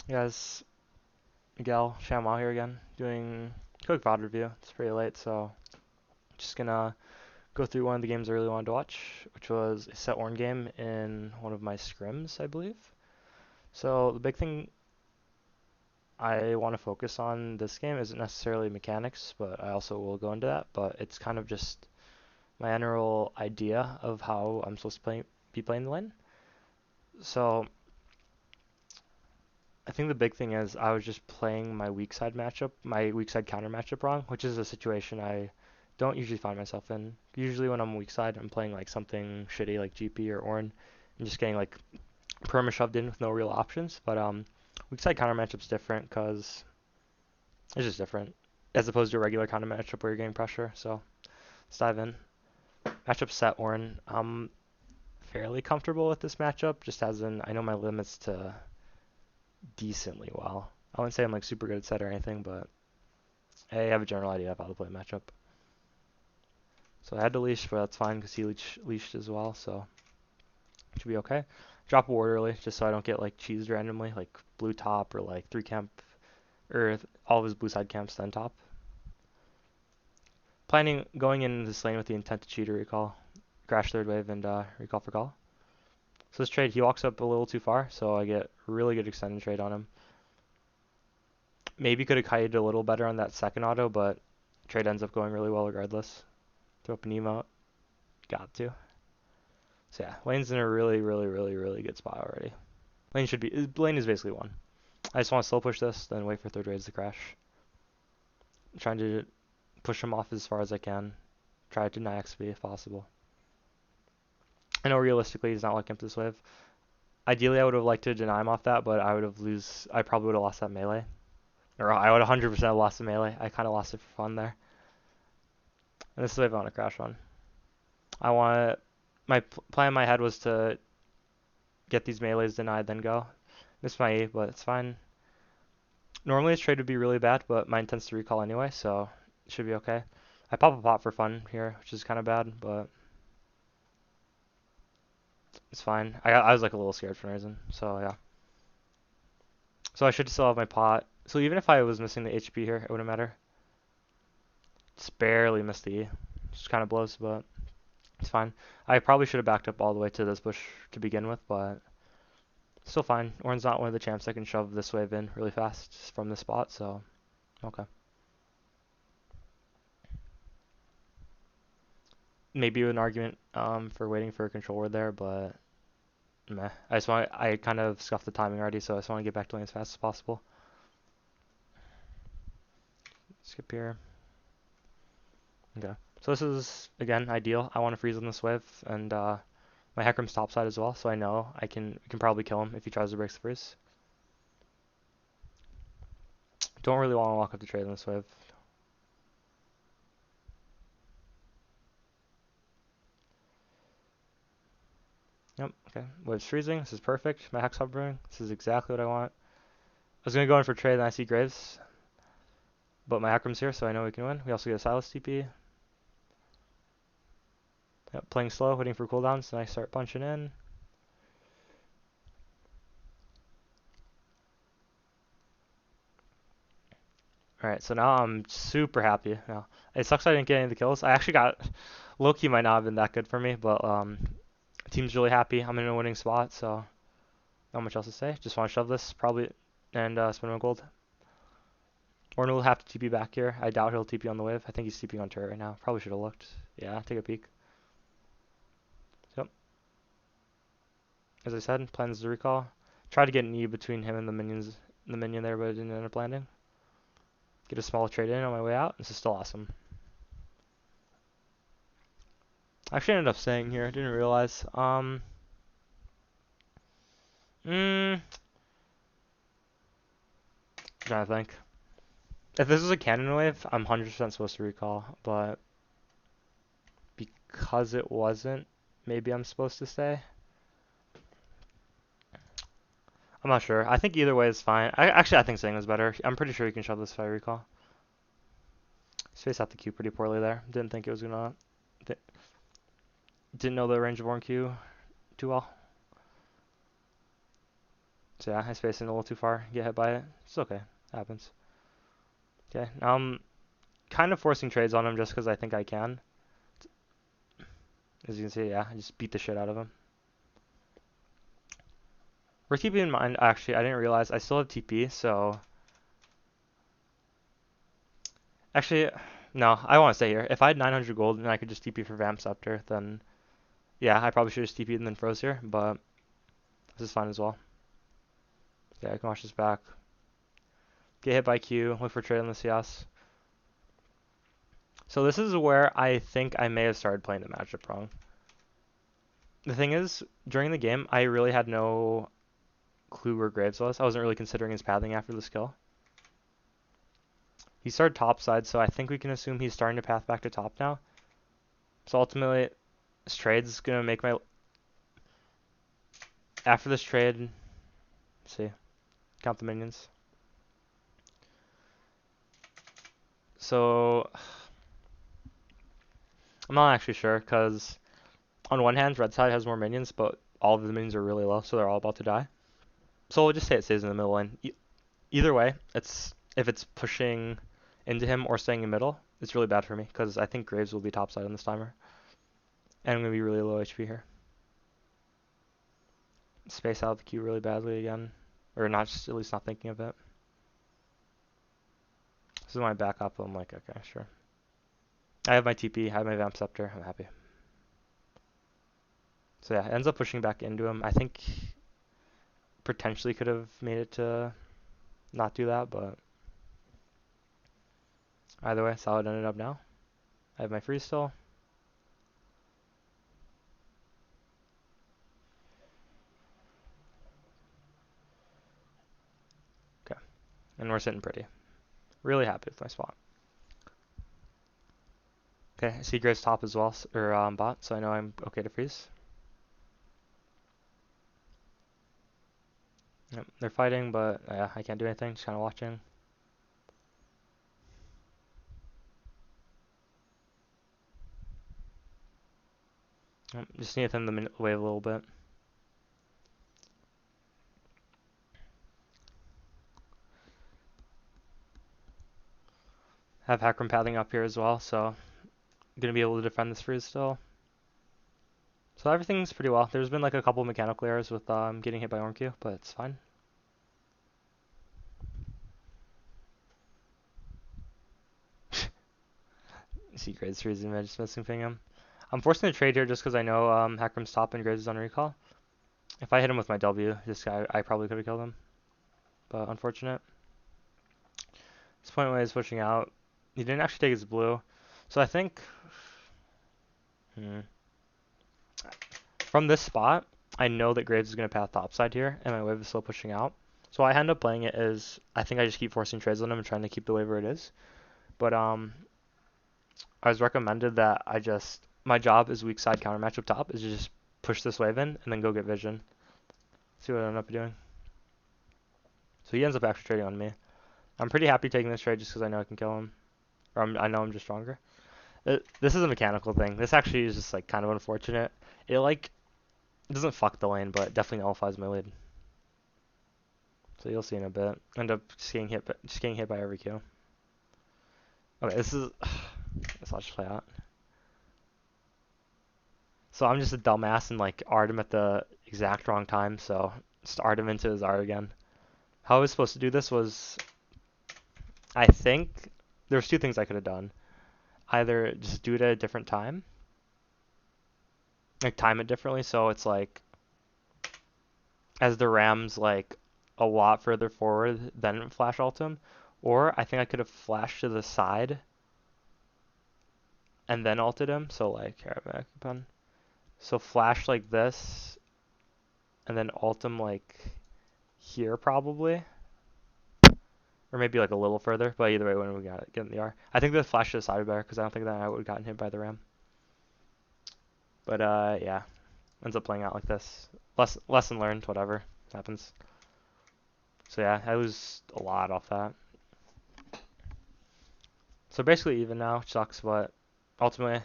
Hey guys, Miguel Chamois here again, doing a quick VOD review. It's pretty late, so just gonna go through one of the games I really wanted to watch, which was a Sett Ornn game in one of my scrims, I believe. So the big thing I want to focus on this game isn't necessarily mechanics, but I also will go into that, but it's kind of just my general idea of how I'm supposed to be playing the lane. So I think the big thing is I was just playing my weak side counter matchup wrong, which is a situation I don't usually find myself in. Usually when I'm weak side, I'm playing like something shitty like GP or Ornn and just getting like perma shoved in with no real options. But weak side counter matchup's different because it's just different as opposed to a regular counter matchup where you're getting pressure. So let's dive in. Matchup Sett Ornn. I'm fairly comfortable with this matchup, just as in I know my limits to decently well. I wouldn't say I'm like super good at Sett or anything, but I have a general idea of how to play matchup. So I had to leash, but that's fine because he leashed as well, so it should be okay. Drop a ward early just so I don't get like cheesed randomly, like blue top or like 3 camp or all of his blue side camps then top. Planning going in this lane with the intent to cheat or recall, crash third wave and recall for call. So this trade he walks up a little too far, so I get really good extended trade on him. Maybe could have kited a little better on that second auto, but trade ends up going really well regardless. Throw up an emote, got to. So yeah, lane's in a really, really, really, really good spot already. Lane is basically won. I just want to slow push this, then wait for third waves to crash. I'm trying to push him off as far as I can. Try to deny XP if possible. I know realistically he's not looking up this wave. Ideally I would have liked to deny him off that, but I probably would have lost that melee. Or I would 100% lost the melee. I kind of lost it for fun there. And this is the wave I want to crash on. I want my plan in my head was to get these melees denied, then go. Missed my E, but it's fine. Normally this trade would be really bad, but my intent's to recall anyway, so it should be okay. I pop a pot for fun here, which is kind of bad, but it's fine. I was like a little scared for no reason, so yeah. So I should still have my pot. So even if I was missing the HP here, it wouldn't matter. Just barely missed the E. Just kind of blows, but it's fine. I probably should have backed up all the way to this bush to begin with, but still fine. Ornn's not one of the champs that can shove this wave in really fast from this spot, so okay. Maybe an argument for waiting for a control word there, but meh. I kind of scuffed the timing already, so I just want to get back to lane as fast as possible. Skip here. Okay. So this is, again, ideal. I want to freeze on this wave, and my Hecarim's topside as well, so I know we can probably kill him if he tries to break the freeze. Don't really want to walk up the trade on this wave. Yep, okay. Wave's freezing. This is perfect. My Hex hovering. This is exactly what I want. I was going to go in for trade, and I see Graves, but my Hecarim's here, so I know we can win. We also get a Silas TP. Yep, playing slow, waiting for cooldowns, then I start punching in. Alright, so now I'm super happy. Now, it sucks I didn't get any of the kills. I actually got low-key might not have been that good for me, but team's really happy. I'm in a winning spot, so not much else to say. Just want to shove this probably and spin my gold. Ornn will have to TP back here. I doubt he'll TP on the wave. I think he's TPing on turret right now. Probably should have looked. Yeah, take a peek. Yep. As I said, plans to recall. Try to get an E between him and the minion there, but it didn't end up landing. Get a small trade in on my way out. This is still awesome. I actually ended up staying here. I didn't realize. Mm, trying to think. If this was a cannon wave, I'm 100% supposed to recall, but because it wasn't, maybe I'm supposed to stay. I'm not sure. I think either way is fine. I think staying is better. I'm pretty sure you can shove this if I recall. Spaced out the Q pretty poorly there. Didn't think it was gonna. Didn't know the range of Ornn Q too well. So yeah, I spaced in a little too far, get hit by it. It's okay, happens. Okay, kind of forcing trades on him just because I think I can. As you can see, yeah, I just beat the shit out of him. We're keeping in mind, actually, I didn't realize I still have TP, so... Actually, no, I want to stay here. If I had 900 gold and I could just TP for Vamp Scepter, then... Yeah, I probably should have just TP'd and then froze here, but... This is fine as well. Yeah, I can watch this back. Get hit by Q, look for trade on the CS. So this is where I think I may have started playing the matchup wrong. The thing is, during the game, I really had no clue where Graves was. I wasn't really considering his pathing after the skill. He started top side, so I think we can assume he's starting to path back to top now. So ultimately, this trade's going to make my... After this trade, let's see, count the minions. So, I'm not actually sure, because on one hand, red side has more minions, but all of the minions are really low, so they're all about to die. So we'll just say it stays in the middle lane. Either way, if it's pushing into him or staying in middle, it's really bad for me, because I think Graves will be top side on this timer. And I'm going to be really low HP here. Space out the Q really badly again. Or not, just at least not thinking of it. This is my backup. I'm like, okay, sure. I have my TP, I have my Vamp Scepter. I'm happy. So yeah, it ends up pushing back into him. I think potentially could have made it to not do that, but either way, that's how it ended up now. I have my freeze still. Okay, and we're sitting pretty. Really happy with my spot. Okay, I see Graves top as well, or bot, so I know I'm okay to freeze. Yep, they're fighting, but I can't do anything, just kind of watching. Yep, just need to thin the wave a little bit. Have Hakram pathing up here as well, so I'm gonna be able to defend this freeze still. So everything's pretty well. There's been like a couple mechanical errors with getting hit by Ornn, but it's fine. See Graves freezing mid, just missing ping him. I'm forcing to trade here just because I know Hakram's top and Graves is on recall. If I hit him with my W, this guy, I probably could have killed him. But unfortunate. This point when he's pushing out, he didn't actually take his blue. So I think... From this spot, I know that Graves is going to path topside here, and my wave is still pushing out. So I end up playing it as, I think I just keep forcing trades on him and trying to keep the wave where it is. But I was recommended that my job as weak side counter matchup top is to just push this wave in and then go get vision. See what I end up doing. So he ends up actually trading on me. I'm pretty happy taking this trade just because I know I can kill him. Or I know I'm just stronger. This is a mechanical thing. This actually is just like kind of unfortunate. It doesn't fuck the lane, but it definitely nullifies my lead. So you'll see in a bit. End up just getting hit by every Q. Okay, this is... Let's just play out. So I'm just a dumbass and like R'd him at the exact wrong time, so just R'd him into his R again. How I was supposed to do this was... I think there's two things I could have done. Either just do it at a different time. Like time it differently, so it's like... As the Ram's like a lot further forward, then flash ult him. Or I think I could have flashed to the side and then ulted him. So like, here, back upon. So flash like this, and then ult him like here probably, or maybe like a little further. But either way, when we got it, get in the R. I think the flash to the side would be better because I don't think that I would have gotten hit by the Ram. But yeah, ends up playing out like this. Lesson learned. Whatever happens. So yeah, I lose a lot off that. So basically even now, which sucks, but ultimately,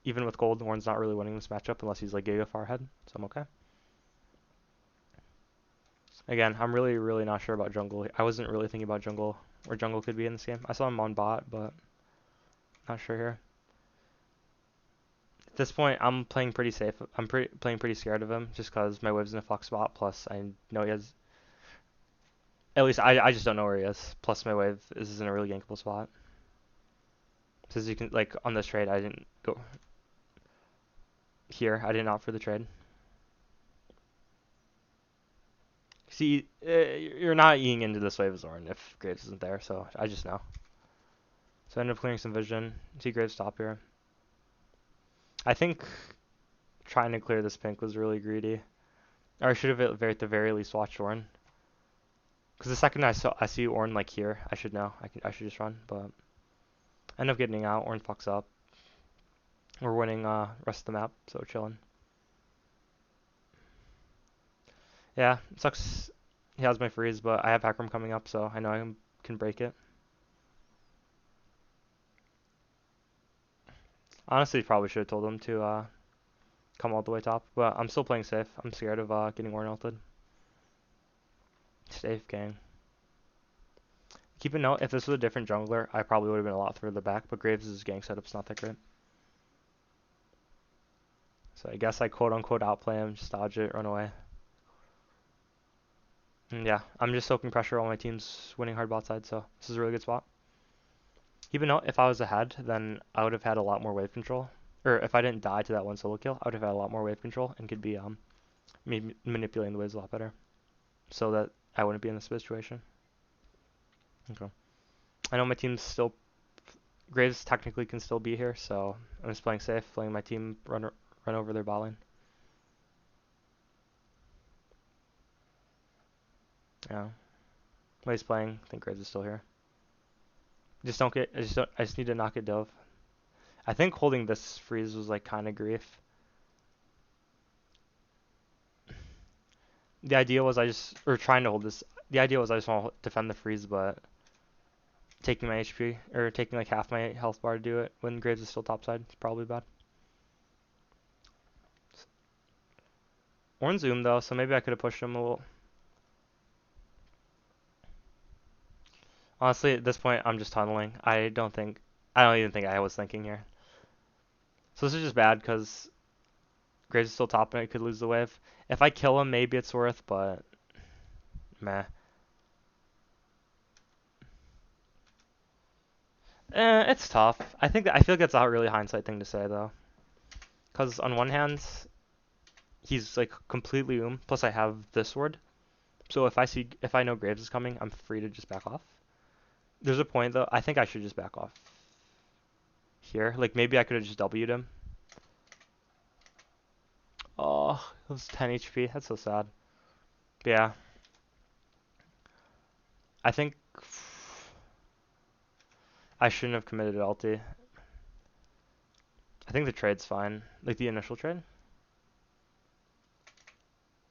even with gold, Ornn's not really winning this matchup unless he's like Giga far ahead, so I'm okay. Again, I'm really, really not sure about jungle. I wasn't really thinking about jungle, where jungle could be in this game. I saw him on bot, but not sure here. At this point, I'm playing pretty safe. I'm playing pretty scared of him, just because my wave's in a fuck spot, plus I know he has... At least I just don't know where he is. Plus my wave is in a really gankable spot. So as you can, like, on this trade, I didn't go... Here, I didn't opt for the trade. See, you're not eating into this wave as Ornn if Graves isn't there, so I just know. So I ended up clearing some vision. See Graves stop here. I think trying to clear this pink was really greedy. Or I should have at the very least watched Ornn. Because the second I see Ornn like here, I should know. I should just run, but I end up getting out. Ornn fucks up. We're winning rest of the map, so chilling. Yeah, it sucks. He has my freeze, but I have hack room coming up, so I know I can break it. Honestly, probably should have told him to come all the way top, but I'm still playing safe. I'm scared of getting Ornn ulted. Safe, gang. Keep a note, if this was a different jungler, I probably would have been a lot further back, but Graves' gank setup's not that great. So I guess I quote-unquote outplay him, just dodge it, run away. And yeah, I'm just soaking pressure while my team's winning hard bot side, so this is a really good spot. Even though if I was ahead, then I would have had a lot more wave control. Or if I didn't die to that one solo kill, I would have had a lot more wave control and could be manipulating the waves a lot better. So that I wouldn't be in this situation. Okay. I know my team's still... Graves technically can still be here, so I'm just playing safe, letting my team run over their bot lane. Yeah. While he's playing, I think Graves is still here. I just need to knock it dove. I think holding this freeze was like kind of grief. The idea was trying to hold this. The idea was I just want to defend the freeze, but taking my HP or taking like half my health bar to do it when Graves is still topside is probably bad. Ornn zoom though, so maybe I could have pushed him a little. Honestly, at this point, I'm just tunneling. I don't even think I was thinking here. So this is just bad because Graves is still top and I could lose the wave. If I kill him, maybe it's worth, but meh. It's tough. I feel like that's a really hindsight thing to say though, because on one hand, he's like completely plus I have this ward. So if I know Graves is coming, I'm free to just back off. There's a point though. I think I should just back off here. Like maybe I could have just W'd him. Oh, it was 10 HP. That's so sad. But yeah. I think I shouldn't have committed ulti. I think the trade's fine. Like the initial trade.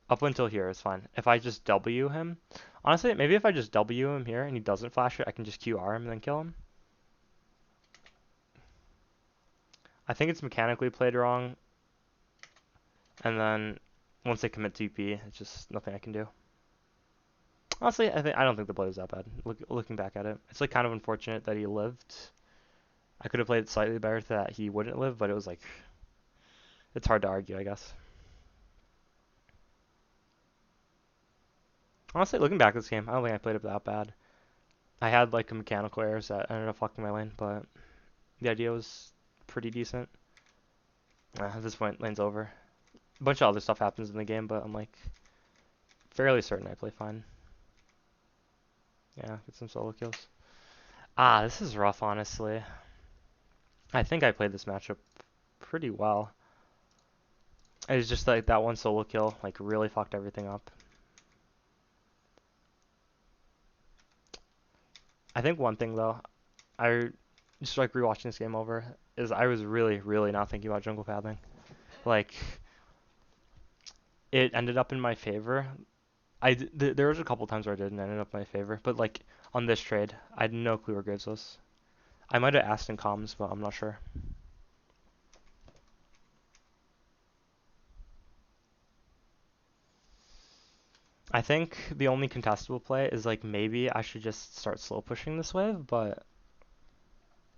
Up until here is fine. If I just W him, honestly, maybe if I just W him here and he doesn't flash it, I can just QR him and then kill him. I think it's mechanically played wrong. And then once they commit TP, it's just nothing I can do. Honestly, I don't think the play was that bad. Looking back at it, it's like kind of unfortunate that he lived. I could have played it slightly better that he wouldn't live, but it was like it's hard to argue, I guess. Honestly, looking back at this game, I don't think I played it that bad. I had like a mechanical errors that ended up fucking my lane, but the idea was pretty decent. At this point, lane's over. A bunch of other stuff happens in the game, but I'm like fairly certain I play fine. Yeah, get some solo kills. This is rough, honestly. I think I played this matchup pretty well. It was just like that one solo kill, like really fucked everything up. I think one thing though, I just like rewatching this game over, is I was really, really not thinking about jungle pathing. Like, it ended up in my favor. There was a couple times where I didn't end up in my favor, but like on this trade, I had no clue where Graves was. I might have asked in comms, but I'm not sure. I think the only contestable play is like maybe I should just start slow pushing this wave, but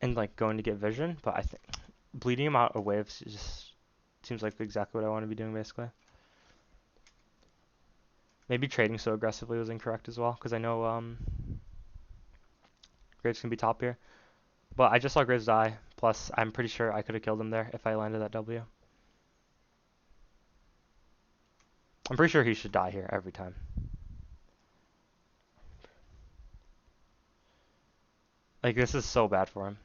and like going to get vision. But I think bleeding him out of waves just seems like exactly what I want to be doing basically. Maybe trading so aggressively was incorrect as well because I know Graves can be top here. But I just saw Graves die. Plus, I'm pretty sure I could have killed him there if I landed that W. I'm pretty sure he should die here every time. Like, this is so bad for him.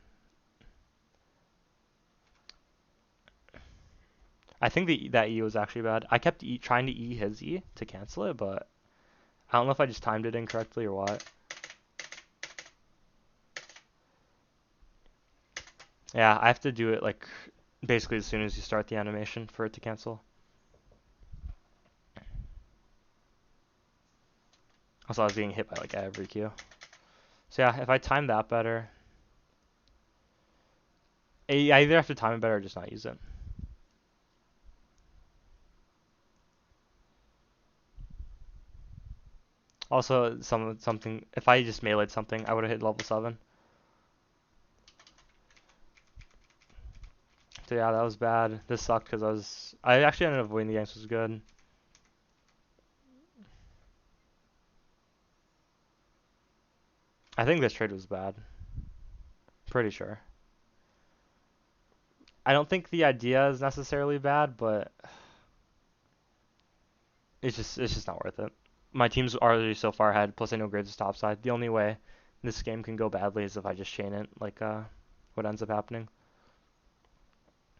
I think that E was actually bad. I kept trying to E his E to cancel it, but I don't know if I just timed it incorrectly or what. Yeah, I have to do it like basically as soon as you start the animation for it to cancel. Also, I was getting hit by like every Q. So yeah, if I time that better, I either have to time it better or just not use it. Also, something if I just meleeed something, I would have hit level 7. So yeah, that was bad. This sucked because I actually ended up winning the game, so it was good. I think this trade was bad. Pretty sure. I don't think the idea is necessarily bad, but it's just not worth it. My team's already so far ahead, plus I know Graves is topside. The only way this game can go badly is if I just chain it, like what ends up happening.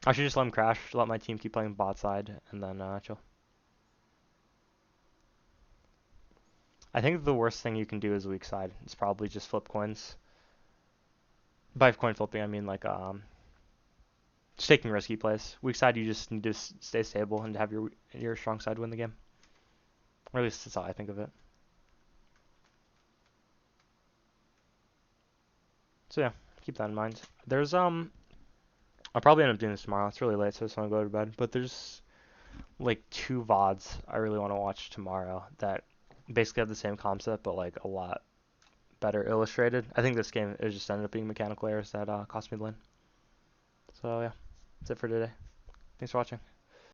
I should just let him crash, let my team keep playing bot side, and then chill. I think the worst thing you can do is weak side. It's probably just flip coins. By coin flipping, I mean like just taking risky plays. Weak side, you just need to stay stable and have your strong side win the game. Or at least that's how I think of it. So yeah, keep that in mind. There's I'll probably end up doing this tomorrow. It's really late, so I just want to go to bed. But there's like 2 VODs I really want to watch tomorrow that basically have the same concept, but like a lot better illustrated. I think this game it just ended up being mechanical errors that cost me the win. So yeah, that's it for today. Thanks for watching.